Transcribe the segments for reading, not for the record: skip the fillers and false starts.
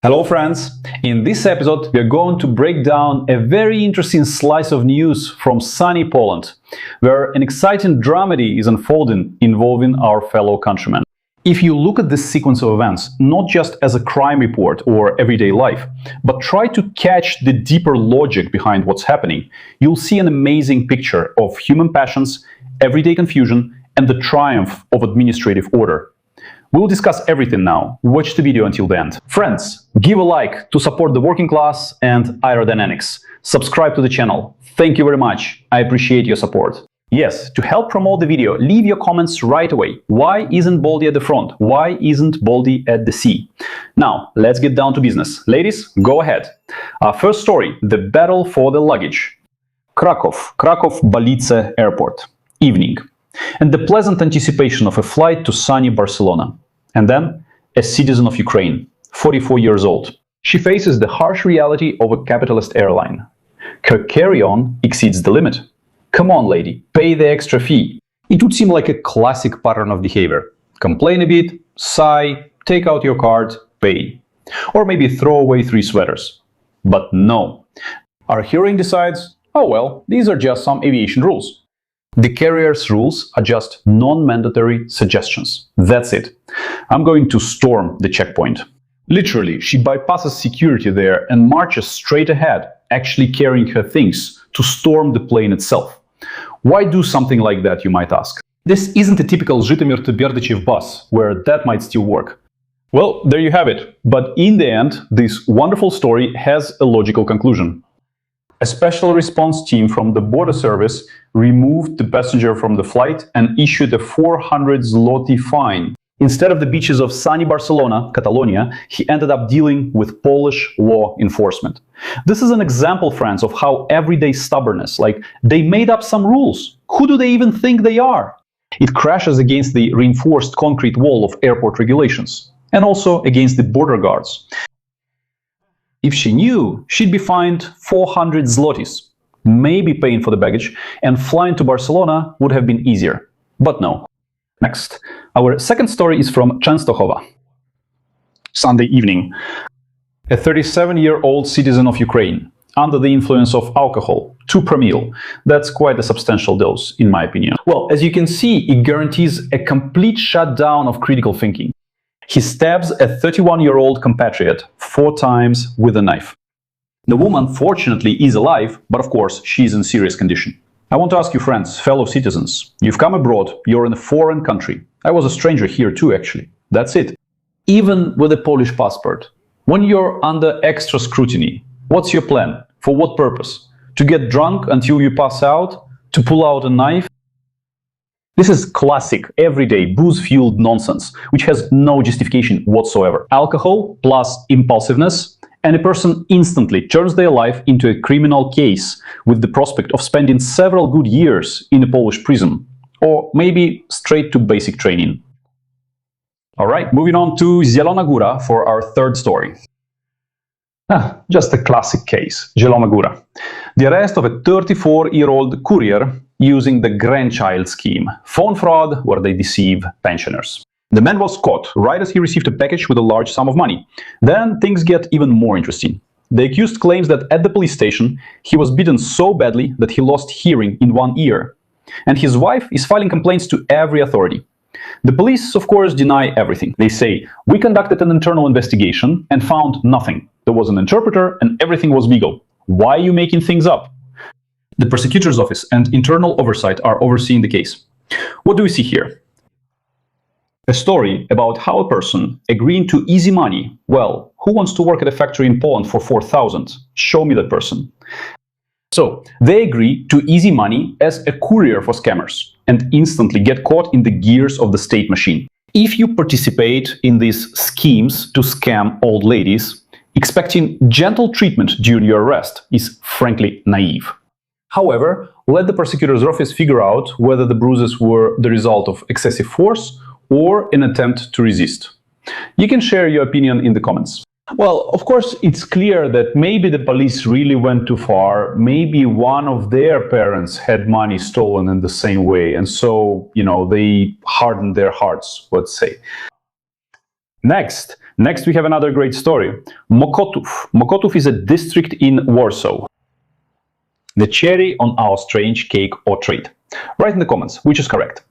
Hello friends! In this episode we are going to break down a very interesting slice of news from sunny Poland, where an exciting dramedy is unfolding involving our fellow countrymen. If you look at this sequence of events not just as a crime report or everyday life, but try to catch the deeper logic behind what's happening, you'll see an amazing picture of human passions, everyday confusion, and the triumph of administrative order. We'll discuss everything now. Watch the video until the end. Friends, give a like to support the working class and aerodynamics. Subscribe to the channel. Thank you very much. I appreciate your support. Yes, to help promote the video, leave your comments right away. Why isn't Baldy at the front? Why isn't Baldy at the sea? Now, let's get down to business. Ladies, go ahead. Our first story, the battle for the luggage. Krakow-Balice Airport. Evening. And the pleasant anticipation of a flight to sunny Barcelona. And then, a citizen of Ukraine, 44 years old. She faces the harsh reality of a capitalist airline. Her carry-on exceeds the limit. Come on, lady, pay the extra fee. It would seem like a classic pattern of behavior. Complain a bit, sigh, take out your card, pay. Or maybe throw away 3 sweaters. But no. Our heroine decides, oh well, these are just some aviation rules. The carrier's rules are just non-mandatory suggestions. That's it. I'm going to storm the checkpoint. Literally, she bypasses security there and marches straight ahead, actually carrying her things, to storm the plane itself. Why do something like that, you might ask? This isn't a typical Zhytomyr to Berdychev bus, where that might still work. Well, there you have it. But in the end, this wonderful story has a logical conclusion. A special response team from the border service removed the passenger from the flight and issued a 400 zloty fine. Instead of the beaches of sunny Barcelona, Catalonia, he ended up dealing with Polish law enforcement. This is an example, friends, of how everyday stubbornness, like they made up some rules. Who do they even think they are? It crashes against the reinforced concrete wall of airport regulations, and also against the border guards. If she knew, she'd be fined 400 zlotys. Maybe paying for the baggage and flying to Barcelona would have been easier. But no. Next, our second story is from Czestochowa. Sunday evening. A 37-year-old citizen of Ukraine, under the influence of alcohol, 2 promille. That's quite a substantial dose, in my opinion. Well, as you can see, it guarantees a complete shutdown of critical thinking. He stabs a 31-year-old compatriot 4 times with a knife. The woman, fortunately, is alive, but of course, she is in serious condition. I want to ask you, friends, fellow citizens, you've come abroad, you're in a foreign country. I was a stranger here too, actually. That's it. Even with a Polish passport, when you're under extra scrutiny, what's your plan? For what purpose? To get drunk until you pass out? To pull out a knife? This is classic, everyday, booze-fueled nonsense, which has no justification whatsoever. Alcohol plus impulsiveness, and a person instantly turns their life into a criminal case with the prospect of spending several good years in a Polish prison, or maybe straight to basic training. Alright, moving on to Zielona Góra for our third story. Just a classic case, Zielona Góra. The arrest of a 34-year-old courier using the grandchild scheme, phone fraud where they deceive pensioners. The man was caught right as he received a package with a large sum of money. Then things get even more interesting. The accused claims that at the police station he was beaten so badly that he lost hearing in one ear. And his wife is filing complaints to every authority. The police, of course, deny everything. They say, we conducted an internal investigation and found nothing. There was an interpreter and everything was legal. Why are you making things up? The prosecutor's office and internal oversight are overseeing the case. What do we see here? A story about how a person agreeing to easy money, well, who wants to work at a factory in Poland for 4,000? Show me that person. So, they agree to easy money as a courier for scammers and instantly get caught in the gears of the state machine. If you participate in these schemes to scam old ladies, expecting gentle treatment during your arrest is frankly naive. However, let the prosecutor's office figure out whether the bruises were the result of excessive force or an attempt to resist. You can share your opinion in the comments. Well, of course, it's clear that maybe the police really went too far. Maybe one of their parents had money stolen in the same way. And so, they hardened their hearts, let's say. Next, Next, we have another great story. Mokotów. Mokotów is a district in Warsaw. The cherry on our strange cake or treat. Write in the comments which is correct.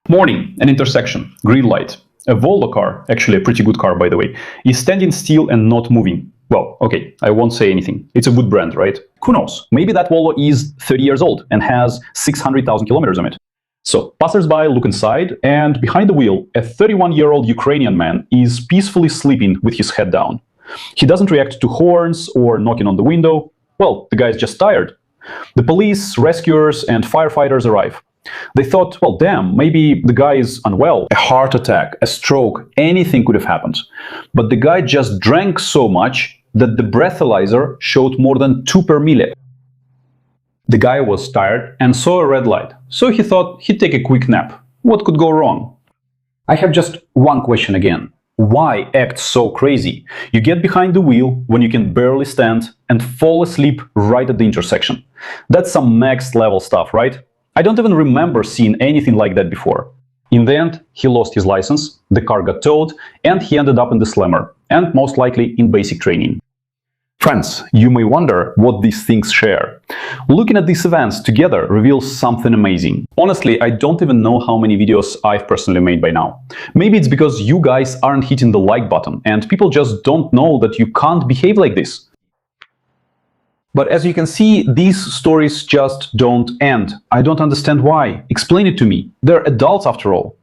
Morning, an intersection, green light. A Volvo car, actually a pretty good car by the way, is standing still and not moving. Well, okay, I won't say anything. It's a good brand, right? Who knows? Maybe that Volvo is 30 years old and has 600,000 kilometers on it. So, passers-by look inside, and behind the wheel, a 31-year-old Ukrainian man is peacefully sleeping with his head down. He doesn't react to horns or knocking on the window. Well, the guy's just tired. The police, rescuers, and firefighters arrive. They thought, well, damn, maybe the guy is unwell. A heart attack, a stroke, anything could have happened. But the guy just drank so much that the breathalyzer showed more than 2 per mille. The guy was tired and saw a red light, so he thought he'd take a quick nap. What could go wrong? I have just one question again. Why act so crazy? You get behind the wheel when you can barely stand and fall asleep right at the intersection. That's some next level stuff, right? I don't even remember seeing anything like that before. In the end, he lost his license, the car got towed, and he ended up in the slammer, and most likely in basic training. Friends, you may wonder what these things share. Looking at these events together reveals something amazing. Honestly, I don't even know how many videos I've personally made by now. Maybe it's because you guys aren't hitting the like button and people just don't know that you can't behave like this. But as you can see, these stories just don't end. I don't understand why. Explain it to me. They're adults after all.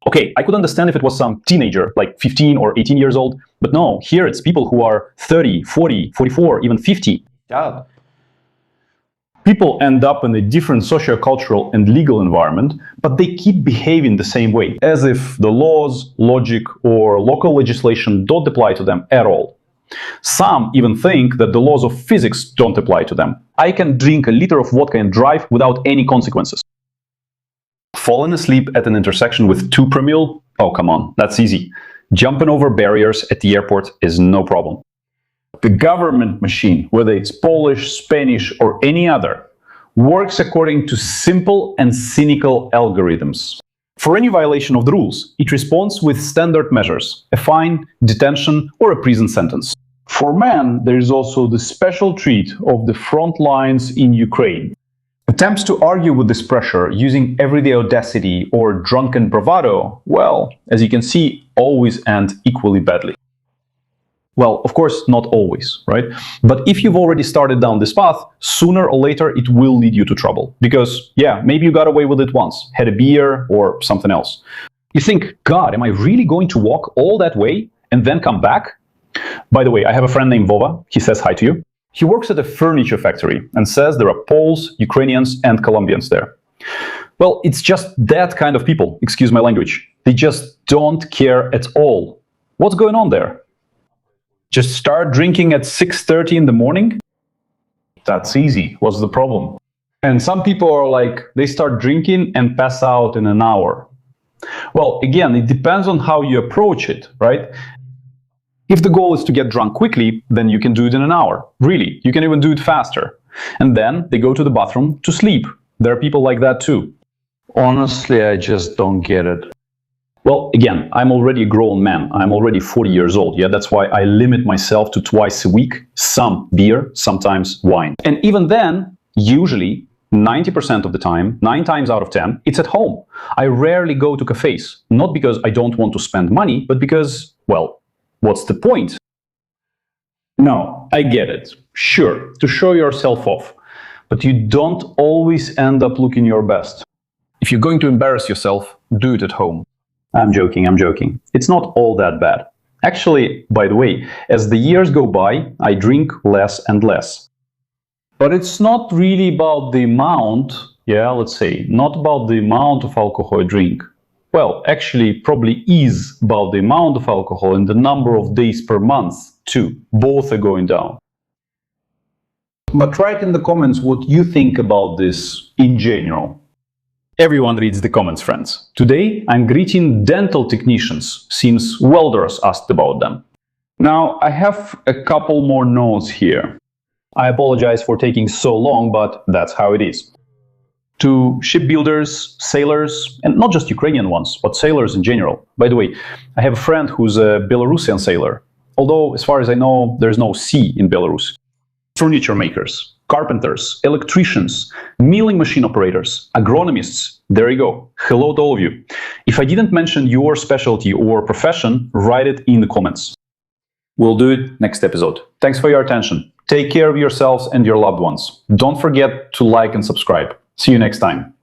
Okay, I could understand if it was some teenager, like 15 or 18 years old, but no, here it's people who are 30, 40, 44, even 50. Yeah. People end up in a different socio-cultural and legal environment, but they keep behaving the same way, as if the laws, logic, or local legislation don't apply to them at all. Some even think that the laws of physics don't apply to them. I can drink a liter of vodka and drive without any consequences. Falling asleep at an intersection with 2 per mille? Oh, come on, that's easy. Jumping over barriers at the airport is no problem. The government machine, whether it's Polish, Spanish, or any other, works according to simple and cynical algorithms. For any violation of the rules, it responds with standard measures, a fine, detention, or a prison sentence. For men, there is also the special treat of the front lines in Ukraine. Attempts to argue with this pressure using everyday audacity or drunken bravado, well, as you can see, always end equally badly. Well, of course, not always, right? But if you've already started down this path, sooner or later it will lead you to trouble. Because, yeah, maybe you got away with it once, had a beer or something else. You think, God, am I really going to walk all that way and then come back? By the way, I have a friend named Vova. He says hi to you. He works at a furniture factory and says there are Poles, Ukrainians, and Colombians there. Well, it's just that kind of people, excuse my language. They just don't care at all. What's going on there? Just start drinking at 6:30 in the morning? That's easy. What's the problem? And some people are like, they start drinking and pass out in an hour. Well, again, it depends on how you approach it, right? If the goal is to get drunk quickly, then you can do it in an hour. Really, you can even do it faster. And then they go to the bathroom to sleep. There are people like that too. Honestly, I just don't get it. Well, again, I'm already a grown man. I'm already 40 years old. Yeah, that's why I limit myself to twice a week, some beer, sometimes wine. And even then, usually, 90% of the time, 9 times out of 10, it's at home. I rarely go to cafes, not because I don't want to spend money, but because, well, what's the point? No, I get it. Sure, to show yourself off. But you don't always end up looking your best. If you're going to embarrass yourself, do it at home. I'm joking, I'm joking. It's not all that bad. Actually, by the way, as the years go by, I drink less and less. But it's not really about the amount, yeah, let's say, not about the amount of alcohol I drink. Well, actually, probably is about the amount of alcohol and the number of days per month, too. Both are going down. But write in the comments what you think about this in general. Everyone reads the comments, friends. Today, I'm greeting dental technicians, since welders asked about them. Now, I have a couple more notes here. I apologize for taking so long, but that's how it is. to shipbuilders, sailors, and not just Ukrainian ones, but sailors in general. By the way, I have a friend who's a Belarusian sailor, although, as far as I know, there's no sea in Belarus. Furniture makers, carpenters, electricians, milling machine operators, agronomists. There you go. Hello to all of you. If I didn't mention your specialty or profession, write it in the comments. We'll do it next episode. Thanks for your attention. Take care of yourselves and your loved ones. Don't forget to like and subscribe. See you next time.